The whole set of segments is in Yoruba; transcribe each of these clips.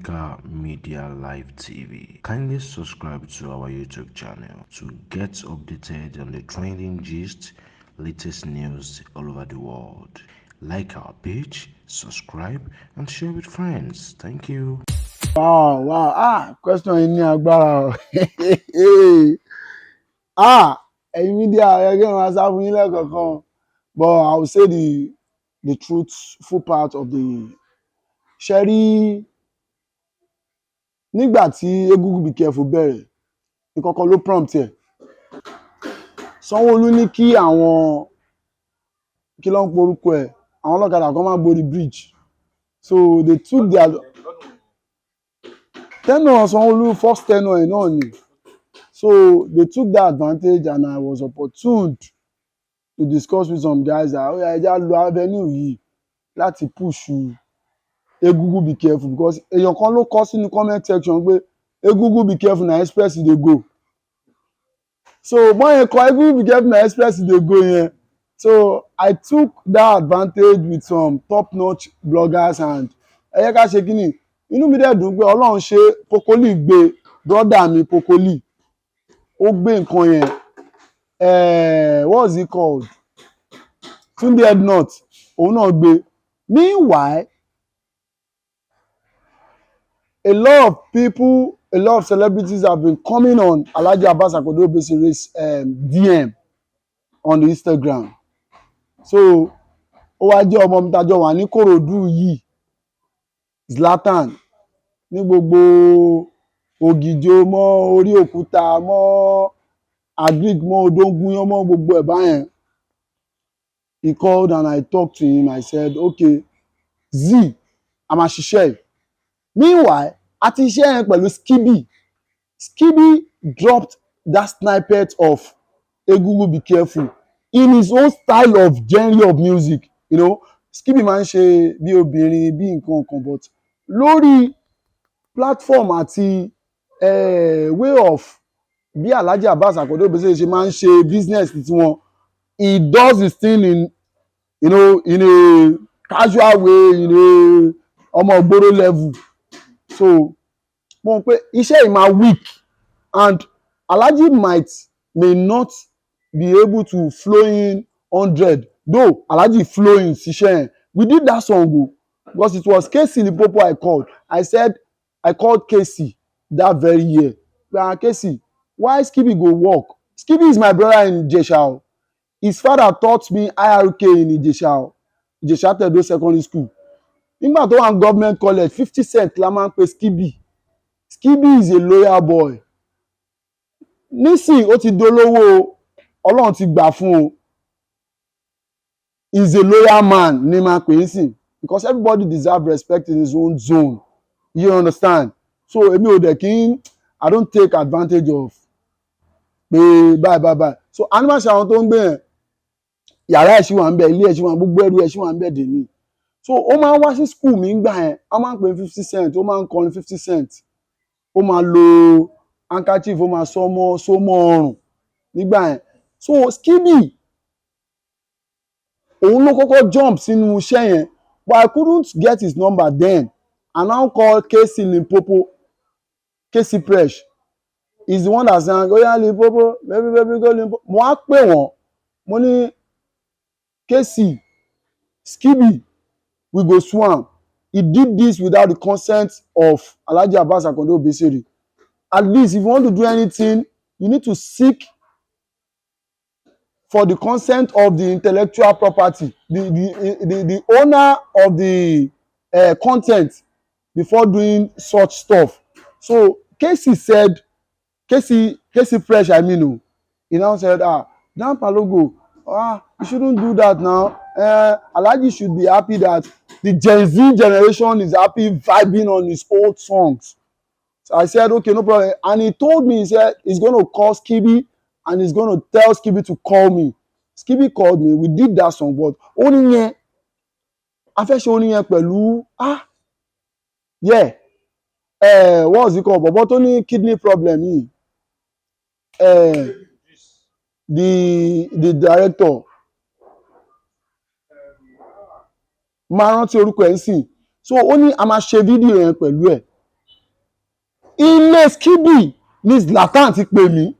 Africa Media Live TV. Kindly subscribe to our YouTube channel to get updated on the trending gist, latest news all over the world. Like our page, subscribe, and share with friends. Thank you. Wow. Question yìí ní agbára o. Ẹ̀yin media ẹgbẹ́ wọn sá fún yín lẹ́ẹ̀kọ̀ọ̀kan. But I will say the truthful part of the ṣe rí nígbà tí Egungun Becareful bẹ̀rẹ̀ ìkọ̀kọ̀ ló prompt ẹ̀. Sanwó-Olú ní kí àwọn kí ló ń porúkọ ẹ̀ àwọn ọlọ́kadà kan máa borí bridge. So they took their tenure Sanwó-Olú first tenure ẹ̀ náà ni. So they took that advantage and I was opportuned to discuss with some guys that ẹja lo avenue yìí láti push Egungun Becareful because èèyàn kan ló kọ sínú comment section pé Egungun Becareful na express dey go. So wọ́n yẹn kọ Egungun Becareful na express dey go yẹn. So I took that advantage with some top-notch bloggers and ẹ yẹ ká ṣe kí ni inú mi dẹ̀ dùn pé Ọlọ́run ṣe Pokoli gbé brother mi Pokoli ó gbé nǹkan yẹn what's it called Tunde Headnut òun náà gbé. Meanwhile a lot of people, a lot of celebrities have been coming on Alhaji Abbas Akande Obesere's DM on the Instagram. So ó wá jẹ́ ọmọ mi tájọ wà ní Kòròdú yìí Zlatan ní gbogbo Ògìjò mọ́ orí òkúta mọ́ Agric mọ́ Odóngúnyán mọ́ gbogbo ẹ̀ báyẹn. He called and I talked to him. I said, okay, Z, a máa ṣiṣẹ́. Meanwhile, a ti ṣiṣẹ́ yẹn pẹ̀lú Skibi. Skibi dropped that snippet of Egungun Becareful in his own style of genre of music. You know, Skibi máa ń ṣe bí obìnrin bí nǹkan kan but lórí platform àti way of bí Alhaji Abbas Akande Obesere ṣe máa ń ṣe business tiwọn. He does his thing in in a casual way, in a ọmọ ìgboro level. So mo mọ̀ pé iṣẹ́ yìí máa weak and Alhaji may not be able to flow in 100 though Alhaji flow in ṣiṣẹ́ yẹn. We did that song o because it was Casey Lipopo I called. I called Casey that very year. Casey, why Skibi go work? Skibi is my brother in Ijesha. His father taught me IRK in Ijesha Tedo Secondary School. Nígbà tó wà ní government college 50 cent la máa ń pe Skibi. Skibi is a loyal boy. Nísìn ó ti dolówó Ọlọ́run ti gbà fún o. He is a loyal man ní máa pè é sìn because everybody deserve respect in his own zone. You understand? So èmi ò dẹ̀ kí I don't take advantage of pé bye. So animal ṣe àwọn tó ń gbé yẹn yàrá ẹ̀ ṣì wà ń bẹ̀ ilé ẹ̀ ṣì wà gbogbo ẹrù ẹ̀ ṣì wà ń bẹ̀ dè ní. So ó máa ń wá sí school mi gbà yẹn ó máa ń pè 50 cent ó máa ń kọrin 50 cent ó máa lo handkerchief ó máa so mọ́ ọrùn nígbà yẹn. So Skibi òun ló kọ́kọ́ jump sínú iṣẹ́ yẹn but I couldn't get his number then. I now call Casey Limpopo, Casey Fresh. He's the one that sang oya Limpopo baby go Limpopo. Mo á pè wọ́n mo ní Casey Skibi we go swam. He did this without the consent of Alhaji Abbas Akande Obesere. At least if you want to do anything you need to seek for the consent of the intellectual property, the owner of the content before doing such stuff. So Casey said, Casey Fresh, he now said, Danpalongo, you shouldn't do that now. Alhaji should be happy that the Gen Z generation is happy vibing on his old songs. So I said, okay, no problem. And he told me, he said, he's going to call Skibi and he's going to tell Skibi to call me. Skibi called me. We did that song, but only yẹn, a fẹ́ ṣe orin yẹn pẹ̀lú, what was it called? Bọ̀bọ̀ tó ní kidney problem yìí. The director. Máa rántí orúkọ ẹ̀ ń sìn. So ó ní a máa ṣe fídíò yẹn pẹ̀lú ẹ̀. ilé Skibi ní Zlatan ti pè mí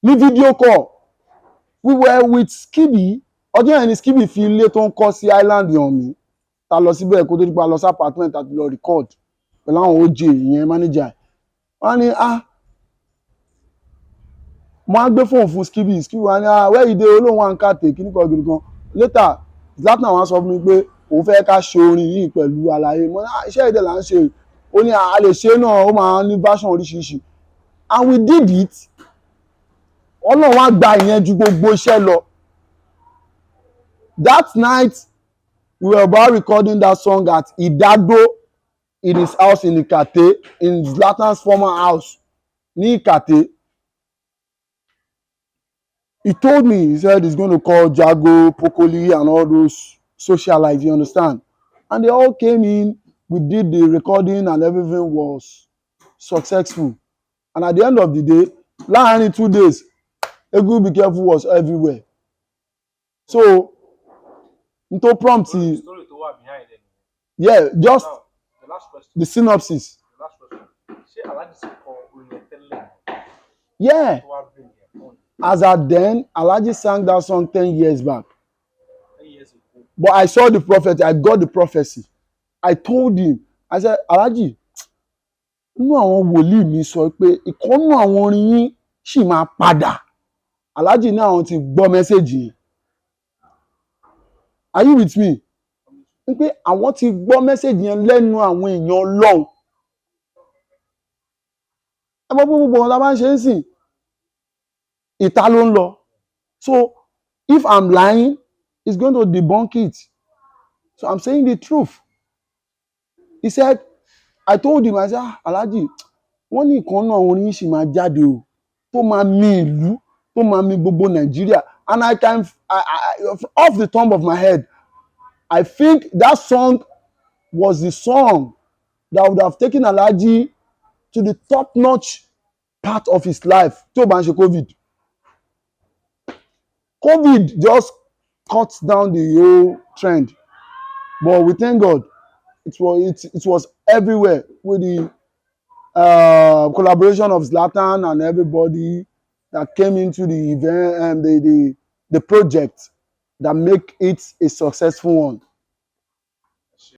ní video call. We were with Skibi. Ọjọ́ yẹn ni Skibi fi ilé tó ń kọ́ sí island hàn mí. Ta lọ síbẹ̀ kó tó dípa lọ sí apartment àti lọ record pẹ̀lú àwọn OJ ìyẹn manager. Wọ́n ní mo á gbé fóònù fún Skibi. Skibi wá ní where you dey olóhùn wa ń kàtẹ́ kí nìkan gidi kan. Later Zlatan wá sọ fún mi pé òun fẹ́ ká ṣe orin yìí pẹ̀lú àlàyé. Mo ní iṣẹ́ ìdẹ̀ là ń ṣe. Ó ní a lè ṣe náà, ó máa ní version oríṣiríṣi. And we did it. Ọlọ́run wá gba ìyẹn ju gbogbo iṣẹ́ lọ. That night we were about recording that song at Idado in his house in Ikate, in Zlatan's former house ní Ikate. He told me, he said he's going to call Jago, Pokoli and all those socialites, you understand? And they all came in, we did the recording and everything was successful. And at the end of the day, láàárín 2 days, Egungun Becareful was everywhere. So, into prompt, The story to what behind it. yeah, just Now, the last question. the synopsis. The last question. Say Alhaji call Tele. Yeah, To what bring your phone as at then, Alhaji sang that song 10 years back. 10 years ago. But I saw the prophet, I got the prophecy. I told him, I said, Alhaji, inú àwọn wòlíì mi sọ pé ìkọ́nú àwọn orin yín ṣì máa padà. Alhaji ní àwọn ti gbọ́ mẹ́sẹ̀jì yẹn. Are you with me? Pé àwọn ti gbọ́ mẹ́sẹ̀jì yẹn lẹ́nu àwọn èèyàn Ọlọ́run. Ẹ mọ̀ pé gbogbo wọn la bá ń ṣe é sìn. Ìta ló ń lọ. So if I'm lying, it's going to debunk it. So I'm saying the truth. He said, I told him, I said, Alhaji, wọ́n ní ìkan náà orin ṣì máa jáde o, tó máa mì ìlú, tó máa mì gbogbo Nàìjíríà. And off the top of my head, I think that song was the song that would have taken Alhaji to the top-notch part of his life. Tó bá ń ṣe COVID. COVID just cut down the whole trend. But we thank God, it was everywhere with the collaboration of Zlatan and everybody that came into the event and the project that make it a successful one.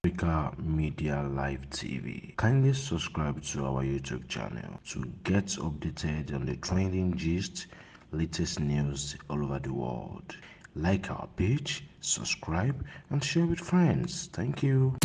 AfricamediaLive TV. Kindly subscribe to our YouTube channel to get updated on the trending gist, latest news all over the world. Like our page, subscribe, and share with friends. Thank you.